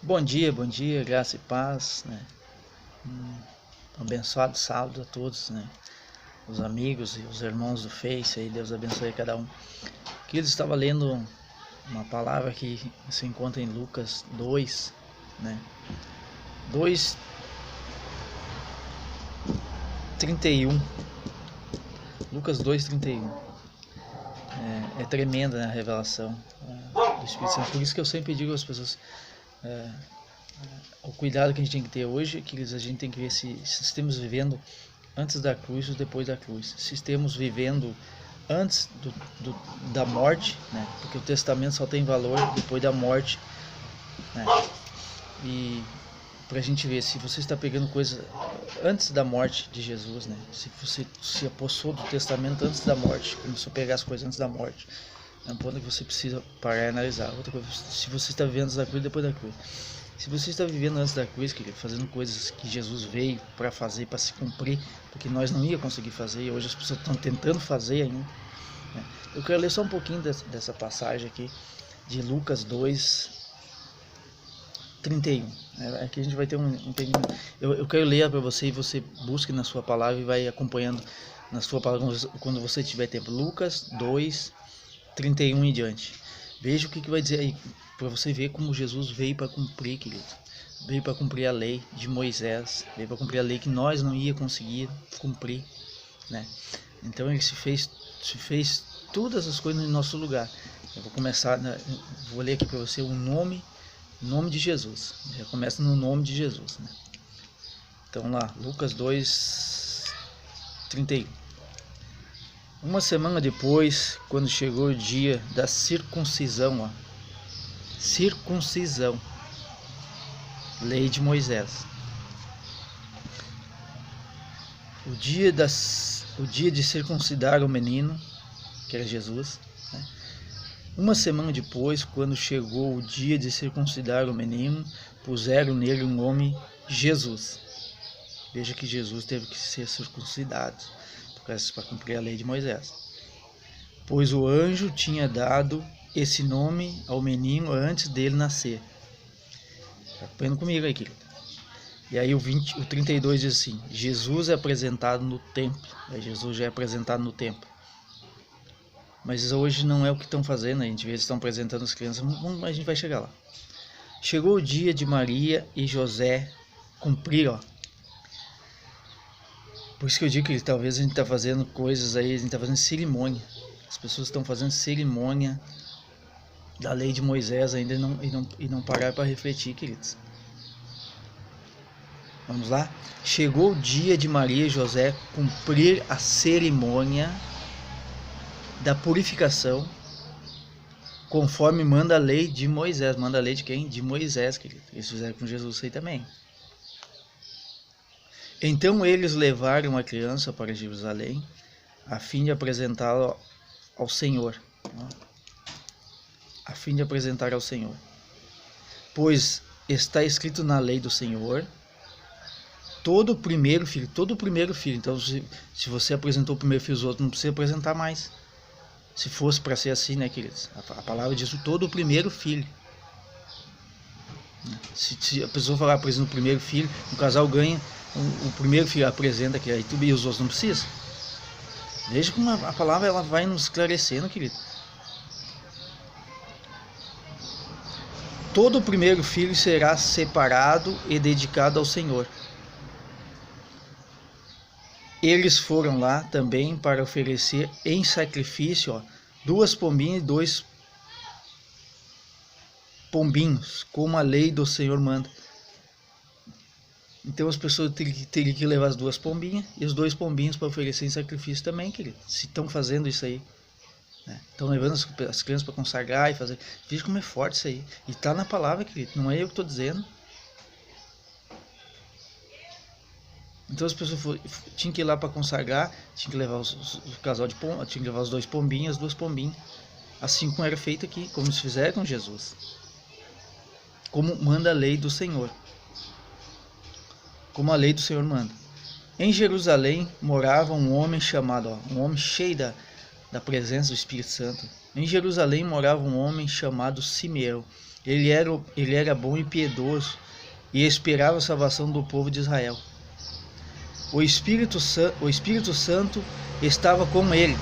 Bom dia, graça e paz, né? Abençoado sábado a todos, né? Os amigos e os irmãos do Face, aí Deus abençoe cada um. Queridos, estava lendo uma palavra que se encontra em Lucas 2, né? 2:31. Lucas 2:31. É tremenda, né, a revelação do Espírito Santo. Por isso que eu sempre digo às pessoas, o cuidado que a gente tem que ter hoje, que a gente tem que ver se estamos vivendo antes da cruz ou depois da cruz. Se estamos vivendo antes da morte, né? Porque o testamento só tem valor depois da morte, né? E pra gente ver se você está pegando coisa antes da morte de Jesus, né? Se você se apossou do testamento antes da morte, começou a pegar as coisas antes da morte, é um ponto que você precisa parar e analisar. Outra coisa, se você está vivendo antes da cruz, depois da cruz. Se você está vivendo antes da cruz, querido, fazendo coisas que Jesus veio para fazer, para se cumprir, porque nós não ia conseguir fazer e hoje as pessoas estão tentando fazer ainda, né? Eu quero ler só um pouquinho dessa passagem aqui de Lucas 2:31. Aqui a gente vai ter um entendimento. Eu quero ler para você e você busque na sua palavra e vai acompanhando na sua palavra quando você tiver tempo. Lucas 2:31 em diante. Veja o que vai dizer aí, para você ver como Jesus veio para cumprir, querido. Veio para cumprir a lei de Moisés, veio para cumprir a lei que nós não ia conseguir cumprir, né? Então ele se fez todas as coisas no nosso lugar. Eu vou começar, vou ler aqui para você o nome de Jesus. Já começa no nome de Jesus, né? Então lá, Lucas 2:31. Uma semana depois, quando chegou o dia da circuncisão, circuncisão, lei de Moisés, o dia de circuncidar o menino, que era Jesus, né? Uma semana depois, quando chegou o dia de circuncidar o menino, puseram nele o nome Jesus. Veja que Jesus teve que ser circuncidado para cumprir a lei de Moisés, pois o anjo tinha dado esse nome ao menino antes dele nascer. Está acompanhando comigo aí, querido? E aí o 32 diz assim: Jesus é apresentado no templo. Jesus já é apresentado no templo. Mas hoje não é o que estão fazendo, a gente vê eles estão apresentando as crianças, a gente vai chegar lá. Chegou o dia de Maria e José cumprir, Por isso que eu digo que talvez a gente está fazendo coisas aí, a gente está fazendo cerimônia. As pessoas estão fazendo cerimônia da lei de Moisés ainda e não parar para refletir, queridos. Vamos lá? Chegou o dia de Maria e José cumprir a cerimônia da purificação, conforme manda a lei de Moisés. Manda a lei de quem? De Moisés, querido. Eles fizeram com Jesus aí também. Então eles levaram a criança para Jerusalém, a fim de apresentá-la ao Senhor. A fim de apresentar ao Senhor. Pois está escrito na lei do Senhor, todo o primeiro filho. Então, se você apresentou o primeiro filho, os outros não precisa apresentar mais. Se fosse para ser assim, né, queridos? A palavra diz todo o primeiro filho. Se a pessoa falar, apresenta o primeiro filho, o casal ganha, o primeiro filho apresenta, que aí tu e os outros não precisam. Veja como a palavra ela vai nos esclarecendo, querido. Todo o primeiro filho será separado e dedicado ao Senhor. Eles foram lá também para oferecer em sacrifício 2 pombinhas e 2 pombinhos, como a lei do Senhor manda. Então as pessoas teriam que levar as 2 pombinhas e os 2 pombinhos para oferecer em sacrifício também, querido. Se estão fazendo isso aí, né? Estão levando as crianças para consagrar e fazer. Veja como é forte isso aí. E está na palavra, querido. Não é eu que estou dizendo. Então as pessoas tinham que ir lá para consagrar, tinham que levar o casal de pombas, tinham que levar os 2 pombinhos, as 2 pombinhas. Assim como era feito aqui, como eles fizeram com Jesus. Como manda a lei do Senhor. Como a lei do Senhor manda. Em Jerusalém morava um homem chamado, um homem cheio da presença do Espírito Santo. Em Jerusalém morava um homem chamado Simeão. Ele era bom e piedoso e esperava a salvação do povo de Israel. O Espírito Santo estava com ele.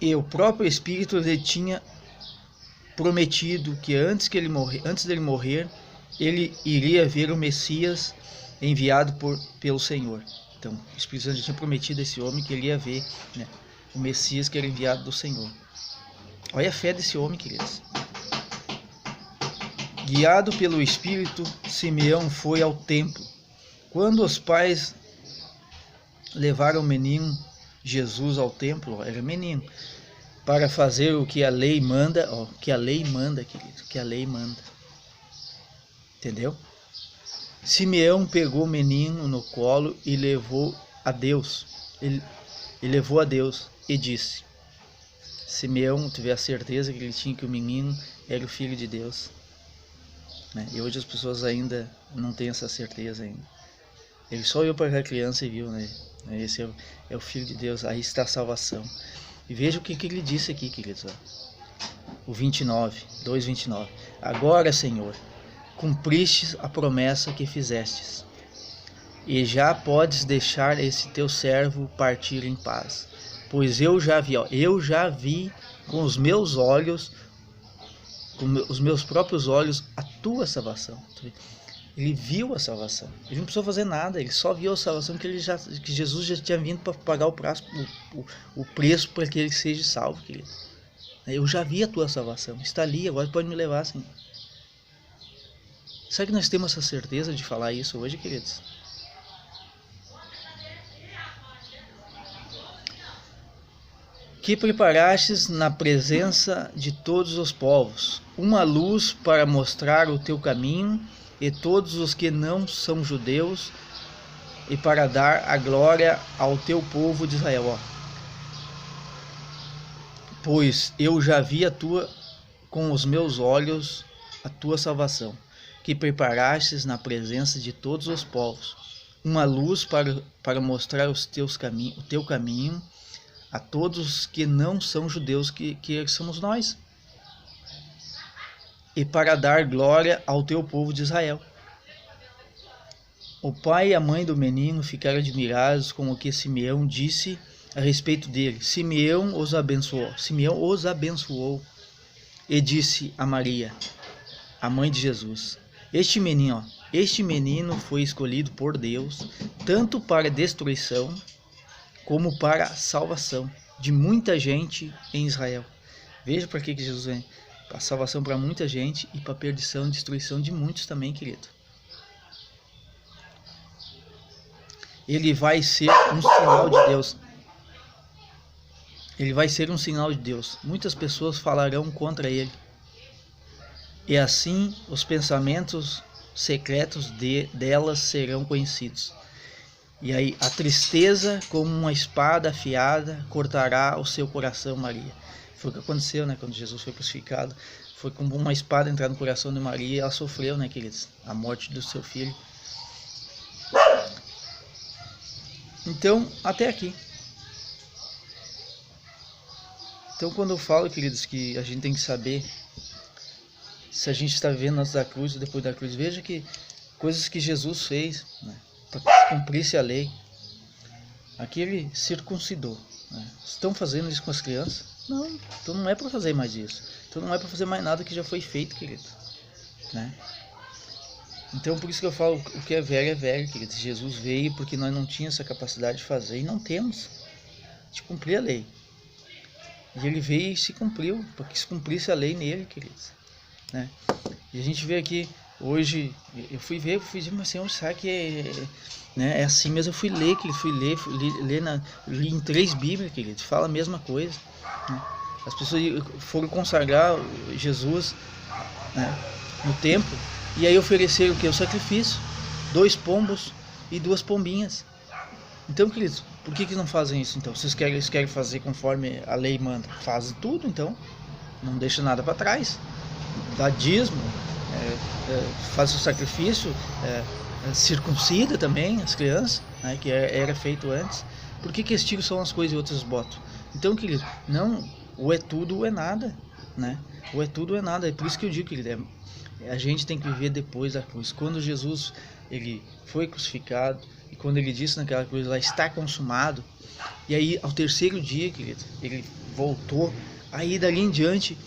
E o próprio Espírito lhe tinha prometido que antes dele morrer, ele iria ver o Messias enviado pelo Senhor. Então, o Espírito Santo já tinha prometido a esse homem que ele ia ver, né, o Messias que era enviado do Senhor. Olha a fé desse homem, queridos. Guiado pelo Espírito, Simeão foi ao templo. Quando os pais levaram o menino Jesus ao templo, era menino, para fazer o que a lei manda, que a lei manda, querido, que a lei manda. Entendeu? Simeão pegou o menino no colo e levou a Deus. Ele levou a Deus e disse: Simeão teve a certeza que ele tinha que o menino era o filho de Deus. Né? E hoje as pessoas ainda não têm essa certeza ainda. Ele só olhou para aquela criança e viu, né? Esse é o filho de Deus, aí está a salvação. E veja o que ele disse aqui, queridos. O 2:29. Agora, Senhor, cumpristes a promessa que fizestes, e já podes deixar esse teu servo partir em paz, pois eu já vi com os meus olhos, com os meus próprios olhos, a tua salvação. Ele viu a salvação, ele não precisou fazer nada, ele só viu a salvação que Jesus já tinha vindo para pagar o preço para que ele seja salvo, querido. Eu já vi a tua salvação, está ali, agora pode me levar, Senhor. Será que nós temos essa certeza de falar isso hoje, queridos? Que preparastes na presença de todos os povos uma luz para mostrar o teu caminho e todos os que não são judeus, e para dar a glória ao teu povo de Israel. Pois eu já vi com os meus olhos a tua salvação, que preparastes na presença de todos os povos, uma luz para mostrar o teu caminho a todos que não são judeus, que somos nós, e para dar glória ao teu povo de Israel. O pai e a mãe do menino ficaram admirados com o que Simeão disse a respeito dele. Simeão os abençoou e disse a Maria, a mãe de Jesus: Este menino foi escolhido por Deus, tanto para destruição como para a salvação de muita gente em Israel. Veja para que Jesus vem. Para a salvação para muita gente e para a perdição e destruição de muitos também, querido. Ele vai ser um sinal de Deus. Ele vai ser um sinal de Deus. Muitas pessoas falarão contra ele. E assim os pensamentos secretos delas serão conhecidos. E aí a tristeza, como uma espada afiada, cortará o seu coração, Maria. Foi o que aconteceu, né? Quando Jesus foi crucificado, foi como uma espada entrar no coração de Maria, e ela sofreu, né, queridos? A morte do seu filho. Então, até aqui. Então, quando eu falo, queridos, que a gente tem que saber se a gente está vivendo antes da cruz ou depois da cruz, veja que coisas que Jesus fez, né, para que cumprisse a lei. Aqui ele circuncidou. Né? Estão fazendo isso com as crianças? Não, então não é para fazer mais isso. Então não é para fazer mais nada que já foi feito, querido. Né? Então por isso que eu falo, o que é velho, querido. Jesus veio porque nós não tínhamos essa capacidade de fazer, e não temos, de cumprir a lei. E ele veio e se cumpriu, para que se cumprisse a lei nele, queridos. Né? E a gente vê aqui, hoje, eu fui dizer, mas Senhor, será que é assim mesmo? Eu fui ler, li em 3 Bíblias, querido, fala a mesma coisa. Né? As pessoas foram consagrar Jesus, né, no templo, e aí ofereceram o que? O sacrifício, 2 pombos e 2 pombinhas. Então, queridos, por que não fazem isso então? Vocês querem fazer conforme a lei manda? Fazem tudo então, não deixa nada para trás. Dá dízimo, faz o sacrifício, circuncida também as crianças, né, que era feito antes. Por que estes são as coisas e outros botam? Então, querido, não ou é tudo ou é nada, né? Ou é tudo ou é nada. É por isso que eu digo que a gente tem que viver depois da cruz. Quando Jesus ele foi crucificado e quando ele disse naquela cruz lá, está consumado, e aí ao terceiro dia, querido, ele voltou, aí dali em diante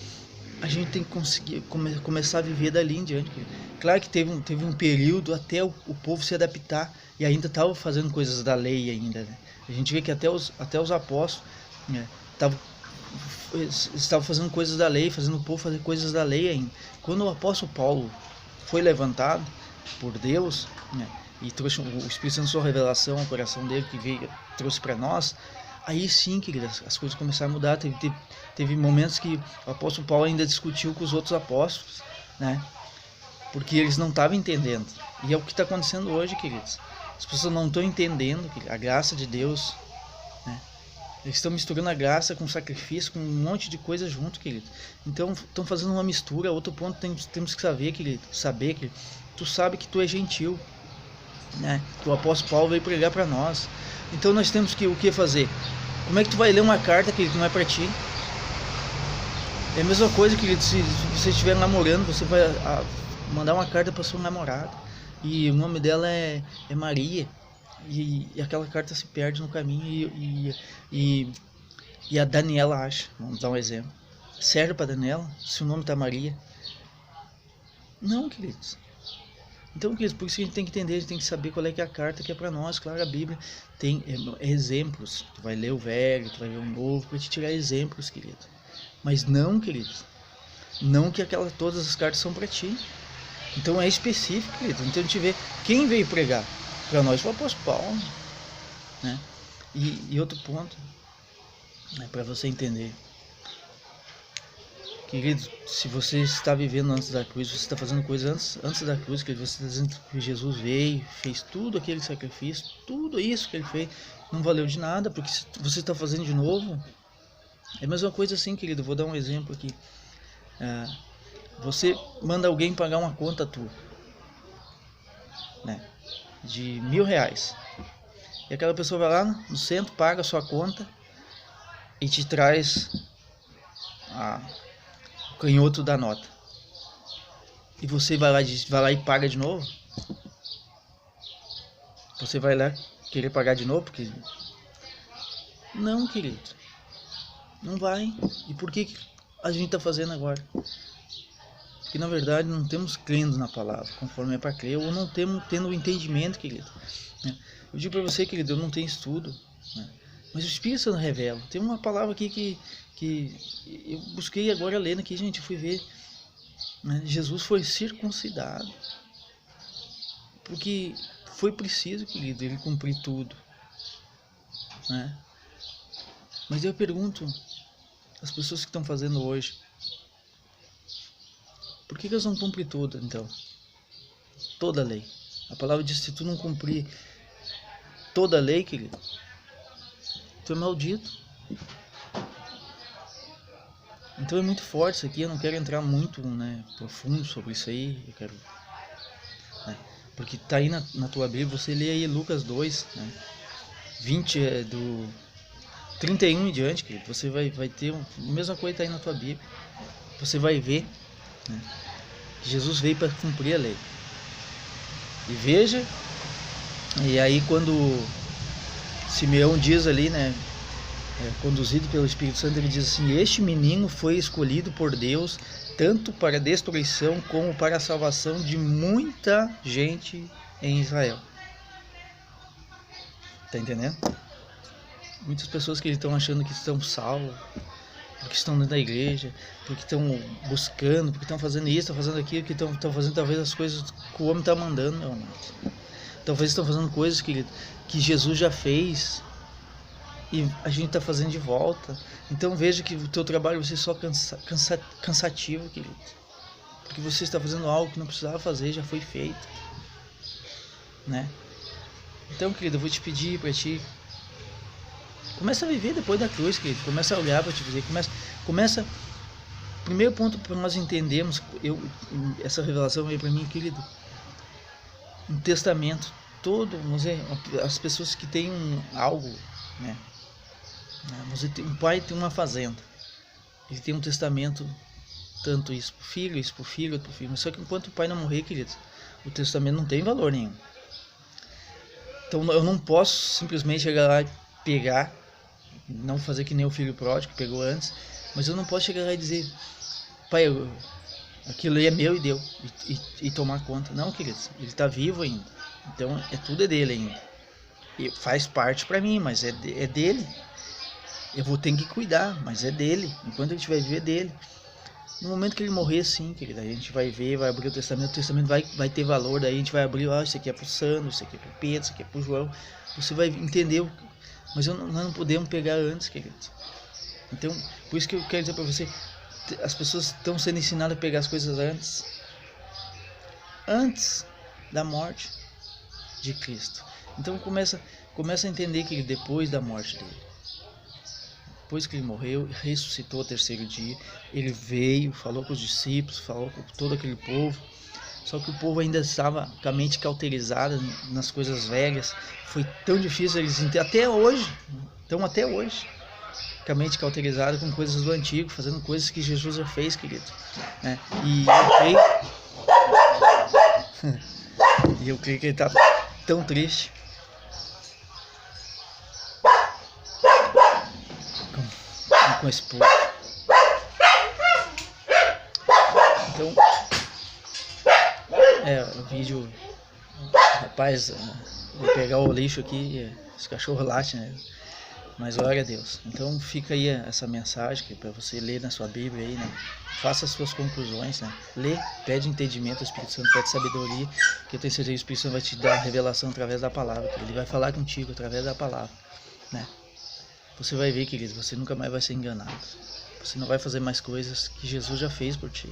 a gente tem que conseguir começar a viver dali em diante, querido. Claro que teve um período até o povo se adaptar e ainda estava fazendo coisas da lei ainda, né? A gente vê que até os apóstolos, né, estavam fazendo coisas da lei, fazendo o povo fazer coisas da lei ainda. Quando o apóstolo Paulo foi levantado por Deus, né, e trouxe o Espírito Santo, sua revelação ao coração dele, que veio, trouxe para nós, aí sim, querido, as coisas começaram a mudar. Teve momentos que o apóstolo Paulo ainda discutiu com os outros apóstolos, né, porque eles não estavam entendendo. E é o que está acontecendo hoje, queridos. As pessoas não estão entendendo a graça de Deus, né? Eles estão misturando a graça com sacrifício, com um monte de coisa junto, querido. Então estão fazendo uma mistura. Outro ponto temos que saber, querido, que tu sabe que tu é gentil, né? Que o apóstolo Paulo veio pregar para nós. Então nós temos que o que fazer? Como é que tu vai ler uma carta, querido, que não é para ti? É a mesma coisa, querido, se você estiver namorando, você vai mandar uma carta para sua namorada e o nome dela é Maria. E aquela carta se perde no caminho e a Daniela acha, vamos dar um exemplo. Serve para Daniela se o nome tá Maria? Não, queridos. Então, queridos, por isso que a gente tem que entender, a gente tem que saber qual é que é a carta que é para nós. Claro, a Bíblia tem exemplos. Tu vai ler o Velho, tu vai ler o Novo, para te tirar exemplos, querido. Mas não, queridos, não que todas as cartas são para ti. Então é específico, querido. Então a gente vê quem veio pregar para nós foi o apóstolo Paulo, né? E outro ponto, né, para você entender, querido, se você está vivendo antes da cruz, você está fazendo coisas antes da cruz, que você está dizendo que Jesus veio, fez tudo aquele sacrifício, tudo isso que ele fez, não valeu de nada, porque você está fazendo de novo. É a mesma coisa assim, querido. Vou dar um exemplo aqui. Você manda alguém pagar uma conta tua, né, de R$1.000, e aquela pessoa vai lá no centro, paga a sua conta e te traz o canhoto da nota, e você vai lá e paga de novo. Você vai lá querer pagar de novo, porque não, querido, não vai. E por que a gente está fazendo agora? Porque na verdade não temos crendo na palavra conforme é para crer, ou não temos tendo o entendimento, querido. Eu digo para você, querido, eu não tenho estudo, né? Mas o Espírito Santo revela. Tem uma palavra aqui que eu busquei agora lendo aqui, gente, eu fui ver, né? Jesus foi circuncidado porque foi preciso, querido, ele cumprir tudo, né? Mas eu pergunto, as pessoas que estão fazendo hoje, por que elas não cumprem tudo, então? Toda a lei. A palavra diz, se tu não cumprir toda a lei, querido, tu é maldito. Então é muito forte isso aqui, eu não quero entrar muito, né, profundo sobre isso aí, eu quero, né, porque tá aí na tua Bíblia, você lê aí Lucas 2, né, 20 do 31 em diante, querido, você vai ter a mesma coisa tá aí na tua Bíblia, você vai ver, né, que Jesus veio para cumprir a lei. E veja, e aí quando Simeão diz ali, né, conduzido pelo Espírito Santo, ele diz assim: este menino foi escolhido por Deus tanto para a destruição como para a salvação de muita gente em Israel. Tá entendendo? Muitas pessoas que estão achando que estão salvos, porque estão dentro da igreja, porque estão buscando, porque estão fazendo isso, estão fazendo aquilo, que estão fazendo talvez as coisas que o homem está mandando, meu amor. Talvez estão fazendo coisas que Jesus já fez e a gente está fazendo de volta. Então veja que o teu trabalho vai ser só cansativo, querido, porque você está fazendo algo que não precisava fazer, já foi feito, né? Então, querido, eu vou te pedir para ti, começa a viver depois da cruz, querido. Começa a olhar para te dizer, começa. Primeiro ponto para nós entendermos, essa revelação veio para mim, querido. Um testamento todo, vamos dizer, as pessoas que têm algo, né? Um pai tem uma fazenda, ele tem um testamento, tanto isso pro filho, isso pro filho, outro pro filho. Só que enquanto o pai não morrer, queridos, o testamento não tem valor nenhum. Então eu não posso simplesmente chegar lá e pegar, não fazer que nem o filho pródigo que pegou antes, mas eu não posso chegar lá e dizer, pai, aquilo aí é meu e deu, e tomar conta. Não, queridos, ele está vivo ainda, então tudo é dele ainda, e faz parte para mim, mas é dele. Eu vou ter que cuidar, mas é dele, enquanto ele estiver vivo é dele. No momento que ele morrer, sim, querido, a gente vai ver, vai abrir o testamento vai ter valor, daí a gente vai abrir, isso aqui é pro Sandro, isso aqui é pro Pedro, isso aqui é pro João, você vai entender, mas nós não podemos pegar antes, querido. Então, por isso que eu quero dizer para você, as pessoas estão sendo ensinadas a pegar as coisas antes da morte de Cristo. Então começa a entender que depois da morte dele, depois que ele morreu, ressuscitou ao terceiro dia, ele veio, falou com os discípulos, falou com todo aquele povo, só que o povo ainda estava com a mente cauterizada nas coisas velhas, foi tão difícil eles entenderem, até hoje, com a mente cauterizada com coisas do antigo, fazendo coisas que Jesus já fez, querido, né? E eu creio que ele está tão triste com esse povo. Então, o vídeo, rapaz, vou pegar o lixo aqui, os cachorros latem, né? Mas glória a Deus. Então fica aí essa mensagem para você ler na sua Bíblia aí, né? Faça as suas conclusões, né? Lê, pede entendimento ao Espírito Santo, pede sabedoria, que eu tenho certeza que o Espírito Santo vai te dar a revelação através da palavra, ele vai falar contigo através da palavra, né? Você vai ver, querido, você nunca mais vai ser enganado. Você não vai fazer mais coisas que Jesus já fez por ti,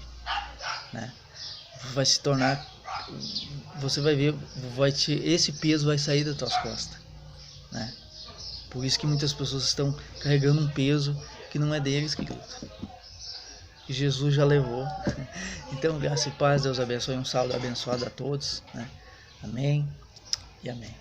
né? Vai se tornar, você vai ver, esse peso vai sair das tuas costas, né? Por isso que muitas pessoas estão carregando um peso que não é deles, querido, que Jesus já levou. Então, graça e paz, Deus abençoe, um salve abençoado a todos, né? Amém e amém.